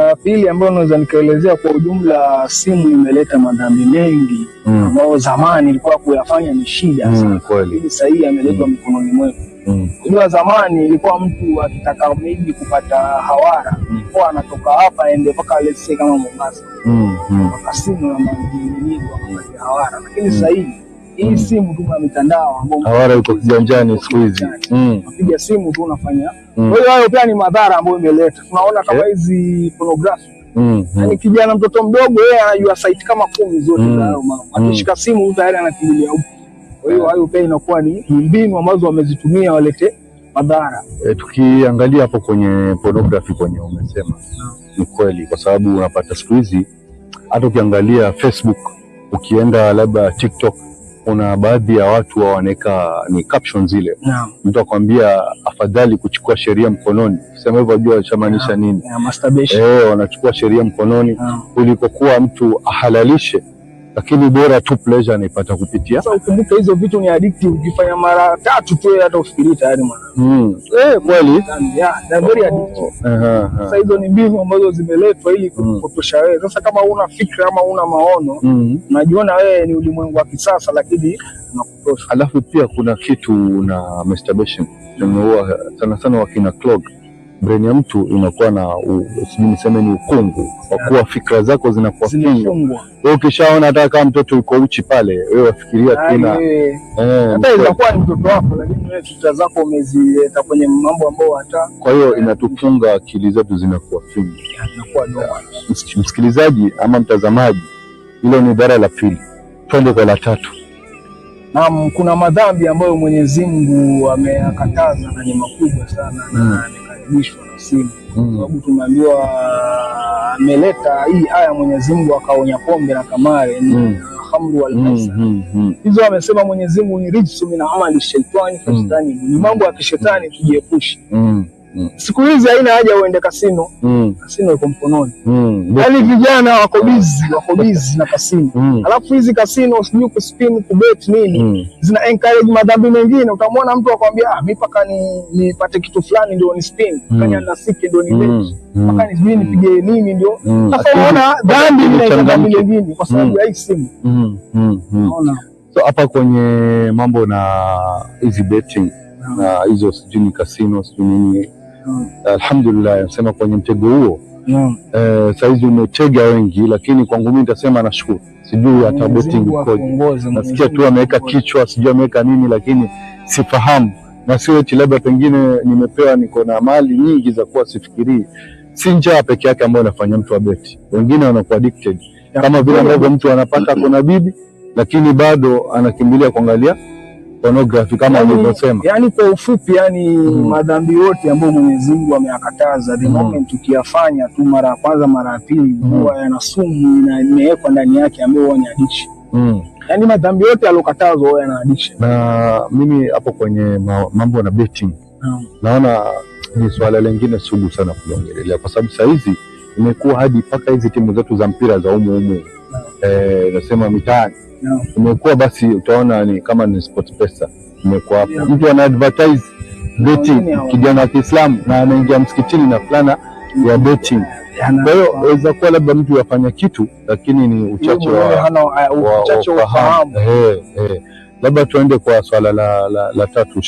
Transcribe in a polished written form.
la pili ambayo naweza nikaelezea kwa ujumla, simu imeleta madhambi mengi ambao zamani ilikuwa kuyafanya ni shida sana. Hivi sasa hii ameletwa mikononi mwetu. Unajua zamani ilikuwa mtu akitaka maybe kupata hawara kwa anatoka hapa aende mpaka lese kama Mombasa. Kwa simu na mambo kwa hawara. Lakini sasa hii simu tu na mitandao ambao hawara yuko kiganjani siku hizi. Unapiga simu tu unafanya. Kwa hiyo hayo pia ni madhara ambayo imeleta. Tunaona kama hizi pornography. Yaani kijana mtoto mdogo yeye anajua site kama 10 zote za hayo mambo. Akishika simu tayari anakimbilia huko. Kwa hiyo hayo pia inakuwa ni mbinu ambazo wamezitumia walete madhara. Tukiangalia hapo kwenye pornography kwenye umesema ni kweli, kwa sababu unapata siku hizi hata ukiangalia Facebook, ukienda labda TikTok, kuna baadhi ya watu wanaweka ni captions zile. Mtu akwambia afadhali kuchukua sheria mkononi. Sema hivyo wajua chamaanisha nini? Masturbation. Wanachukua sheria mkononi kuliko kuwa mtu ahalalishe, lakini bora tu pleasure anaipata kupitia. Sasa ukumbuke hizo vitu ni addictive, ukifanya mara 3 tu hata ufikiri tayari mwana. Kweli. Yeah, very addictive. Sasa hizo ni mbinu ambazo zimeletwa ili kukupotosha wewe. Sasa kama una fikra ama una maono, unajiona wewe ni ulimwengu wa kisasa lakini unakupotosha. Alafu pia kuna kitu na masturbation. Huwa sana wakina clog brain ya mtu inakuwa na sijui niseme ni ukungu, kwa kuwa fikra zako zinakuwa fungwa. Wewe ukishaona hata kama mtoto yuko uchi pale, wewe wafikiria tena hata inakuwa ni mtoto wako, lakini wewe fikra zako umezileta kwenye mambo ambayo hata, kwa hiyo inatufunga akili zetu zinakuwa finyu. Msikilizaji ama mtazamaji, hilo ni dhara la pili. Twende kwa la tatu. Naam, kuna madhambi ambayo Mwenyezi Mungu ameyakataza na ni makubwa sana na amekaribishwa na simu. Sababu tumeambiwa ameleta hii aya Mwenyezi Mungu akaonya pombe na kamari, khamru wal maisir. Hizo amesema Mwenyezi Mungu ni rijsu min amali shaitani fastani, ni mambo ya kishetani tujiepushe. Siku hizi haina haja uende kasino. Kasino iko mkononi. Yaani vijana wako busy na kasino. Alafu hizi kasino sijui kuspin kubet nini zina encourage madhambi mengine. Utamwona mtu akwambia mimi paka nipate kitu fulani ndio ni spin, kanya nasike ndio ni bet, paka nisijui nipige nini ndio. Sasa unaona dhambi inaitwa dhambi nyingine kwa sababu ya hii simu. Unaona. So hapa kwenye mambo na hizi betting na hizo sijui ni kasino sijui nini, alhamdulillah nasema kwenye mtego huo saizi umetega wengi, lakini kwangu mimi nitasema nashukuru. Sijui hata betting nasikia tu ameweka kichwa sijui ameweka nini, lakini sifahamu, na sio eti labda pengine nimepewa niko na mali nyingi za kuwa sifikirii. Si njaa peke yake ambayo inafanya mtu abeti, wengine wanakuwa addicted kama vile ambavyo mtu anapata kuna bibi lakini bado anakimbilia kuangalia pornography kama alivyosema. Yani kwa ufupi, yani madhambi yote ambayo Mwenyezi Mungu ameyakataza, the moment ukiyafanya tu mara ya kwanza mara ya pili huwa yana sumu na imewekwa ndani yake ambayo huwa ni addiction. Yani madhambi yote aliyokatazwa huwa yana addiction. Na mimi hapo kwenye mambo na betting naona ni swala lingine sugu sana kulongelea, kwa sababu saa hizi imekuwa hadi paka hizi timu zetu za mpira za humu nasema mitaani imekuwa basi, utaona ni kama ni SportPesa imekuwa hapo. Mtu ana advertise betting, kijana wa Kiislamu na anaingia msikitini na fulana ya betting. Kwa hiyo waweza kuwa labda mtu yafanya kitu lakini ni uchache wa fahamu. Labda tuende kwa swala la tatu.